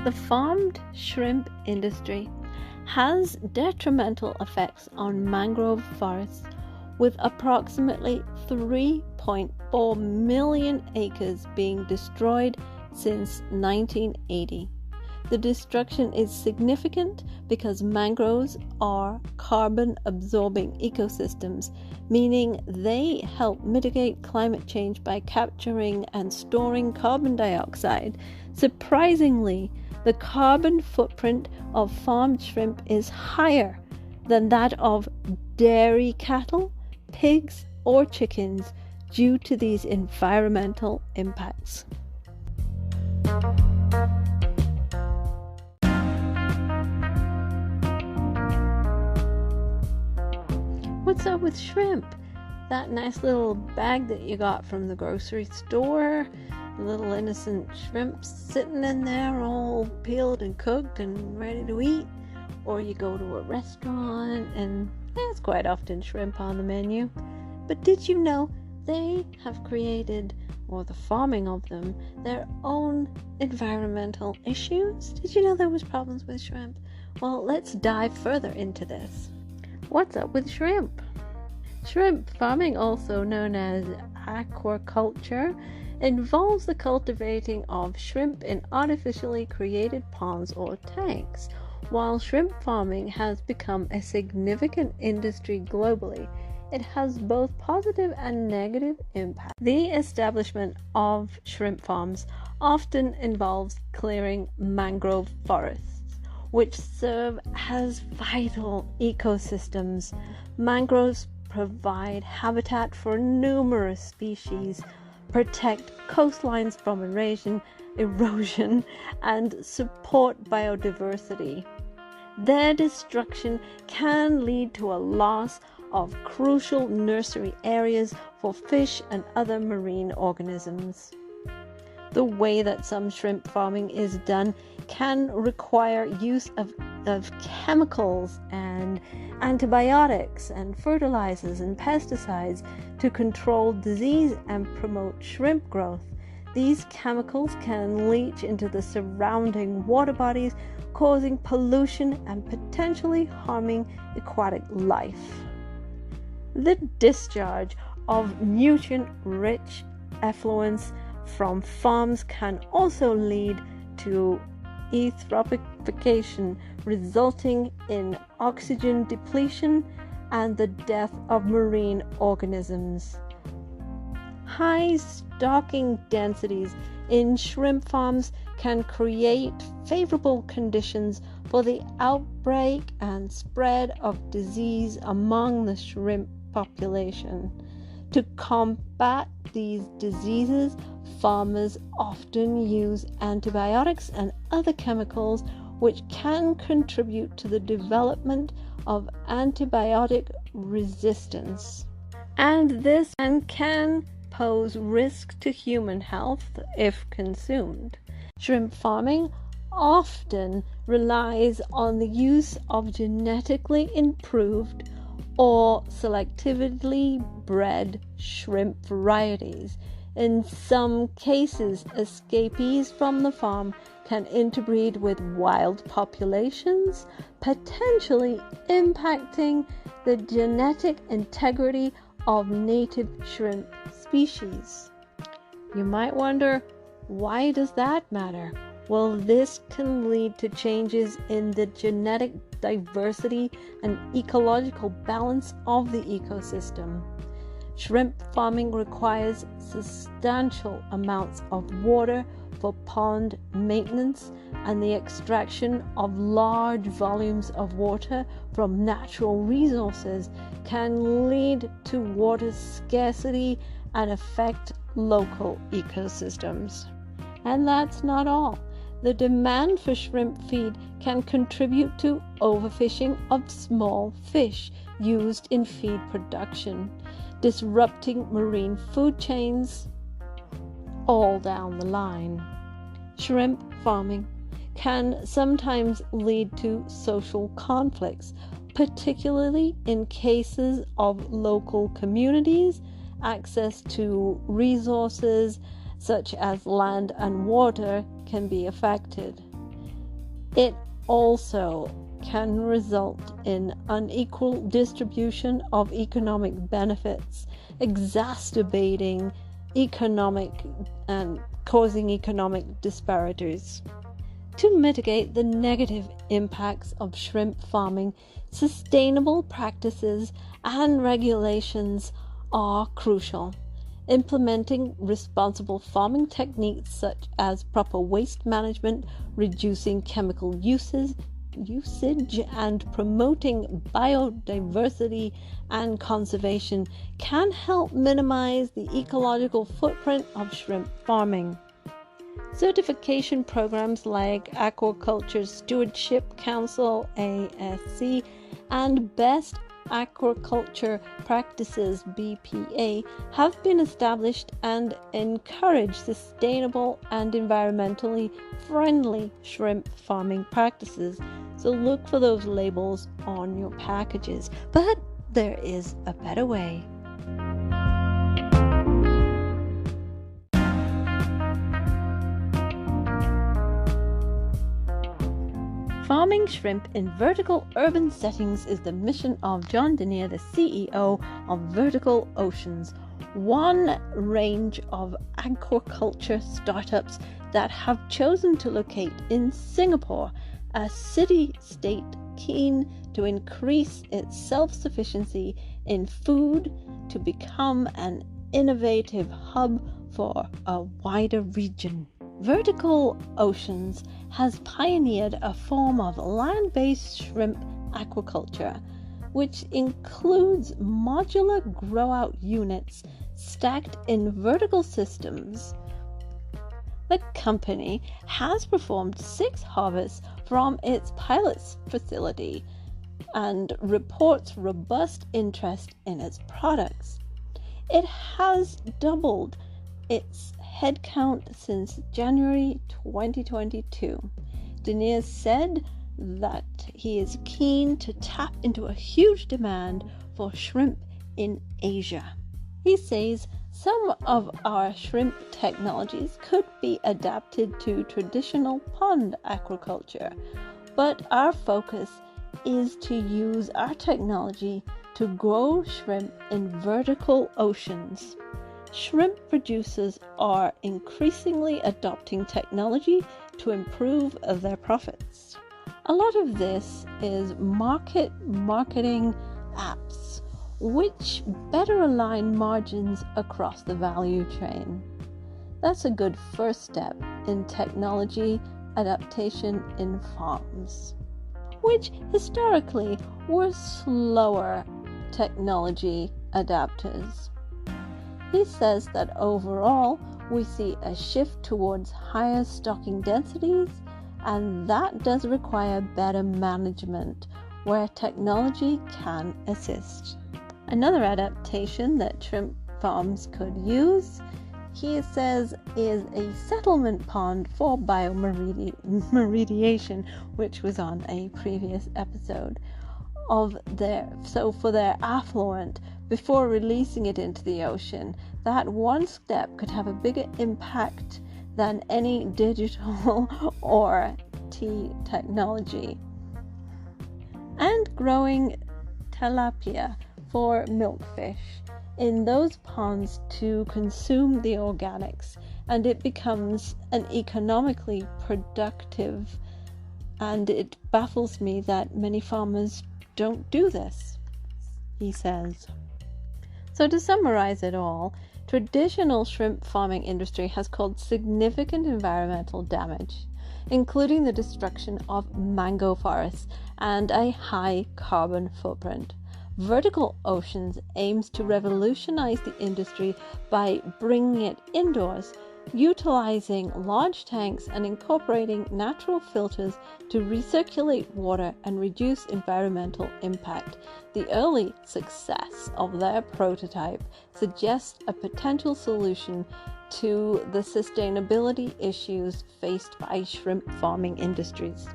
The farmed shrimp industry has detrimental effects on mangrove forests, with approximately 3.4 million acres being destroyed since 1980. The destruction is significant because mangroves are carbon-absorbing ecosystems, meaning they help mitigate climate change by capturing and storing carbon dioxide. Surprisingly, the carbon footprint of farmed shrimp is higher than that of dairy cattle, pigs, or chickens due to these environmental impacts. What's up with shrimp? That nice little bag that you got from the grocery store, little innocent shrimp sitting in there all peeled and cooked and ready to eat. Or you go to a restaurant and there's quite often shrimp on the menu. But did you know they have created, or the farming of them, their own environmental issues? Did you know there was problems with shrimp? Well, let's dive further into this. What's up with shrimp? Shrimp farming, also known as aquaculture, involves the cultivating of shrimp in artificially created ponds or tanks. While shrimp farming has become a significant industry globally, it has both positive and negative impact. The establishment of shrimp farms often involves clearing mangrove forests, which serve as vital ecosystems. Mangroves provide habitat for numerous species, protect coastlines from erosion, and support biodiversity. Their destruction can lead to a loss of crucial nursery areas for fish and other marine organisms. The way that some shrimp farming is done can require use of chemicals and antibiotics and fertilizers and pesticides to control disease and promote shrimp growth. These chemicals can leach into the surrounding water bodies, causing pollution and potentially harming aquatic life. The discharge of nutrient-rich effluents from farms can also lead to eutrophication, resulting in oxygen depletion and the death of marine organisms. High stocking densities in shrimp farms can create favorable conditions for the outbreak and spread of disease among the shrimp population. To combat these diseases, farmers often use antibiotics and other chemicals which can contribute to the development of antibiotic resistance. And this can pose risk to human health if consumed. Shrimp farming often relies on the use of genetically improved or selectively bred shrimp varieties. In some cases, escapees from the farm can interbreed with wild populations, potentially impacting the genetic integrity of native shrimp species. You might wonder, why does that matter? Well, this can lead to changes in the genetic diversity and ecological balance of the ecosystem. Shrimp farming requires substantial amounts of water for pond maintenance, and the extraction of large volumes of water from natural resources can lead to water scarcity and affect local ecosystems. And that's not all. The demand for shrimp feed can contribute to overfishing of small fish used in feed production, disrupting marine food chains all down the line. Shrimp farming can sometimes lead to social conflicts, particularly in cases of local communities. Access to resources such as land and water can be affected. It also can result in unequal distribution of economic benefits, exacerbating economic and causing economic disparities. To mitigate the negative impacts of shrimp farming, sustainable practices and regulations are crucial. Implementing responsible farming techniques such as proper waste management, reducing chemical usage, and promoting biodiversity and conservation can help minimize the ecological footprint of shrimp farming. Certification programs like Aquaculture Stewardship Council (ASC) and Best Aquaculture Practices (BPA) have been established and encourage sustainable and environmentally friendly shrimp farming practices. So look for those labels on your packages. But there is a better way. Farming shrimp in vertical urban settings is the mission of John Denier, the CEO of Vertical Oceans, one range of aquaculture startups that have chosen to locate in Singapore, a city-state keen to increase its self-sufficiency in food to become an innovative hub for a wider region. Vertical Oceans has pioneered a form of land-based shrimp aquaculture, which includes modular grow-out units stacked in vertical systems. The company has performed 6 harvests from its pilot facility and reports robust interest in its products. It has doubled its headcount since January 2022. Denier said that he is keen to tap into a huge demand for shrimp in Asia. He says some of our shrimp technologies could be adapted to traditional pond aquaculture, but our focus is to use our technology to grow shrimp in vertical oceans. Shrimp producers are increasingly adopting technology to improve their profits. A lot of this is marketing apps, which better align margins across the value chain. That's a good first step in technology adaptation in farms, which historically were slower technology adapters. He says that overall we see a shift towards higher stocking densities, and that does require better management where technology can assist. Another adaptation that shrimp farms could use, he says, is a settlement pond for bioremediation, which was on a previous episode for their affluent before releasing it into the ocean. That one step could have a bigger impact than any digital or technology. And growing tilapia for milkfish in those ponds to consume the organics, and it becomes an economically productive, and it baffles me that many farmers don't do this, he says. So to summarize it all, traditional shrimp farming industry has caused significant environmental damage, including the destruction of mangrove forests and a high carbon footprint. Vertical Oceans aims to revolutionize the industry by bringing it indoors, utilizing large tanks and incorporating natural filters to recirculate water and reduce environmental impact. The early success of their prototype suggests a potential solution to the sustainability issues faced by shrimp farming industries.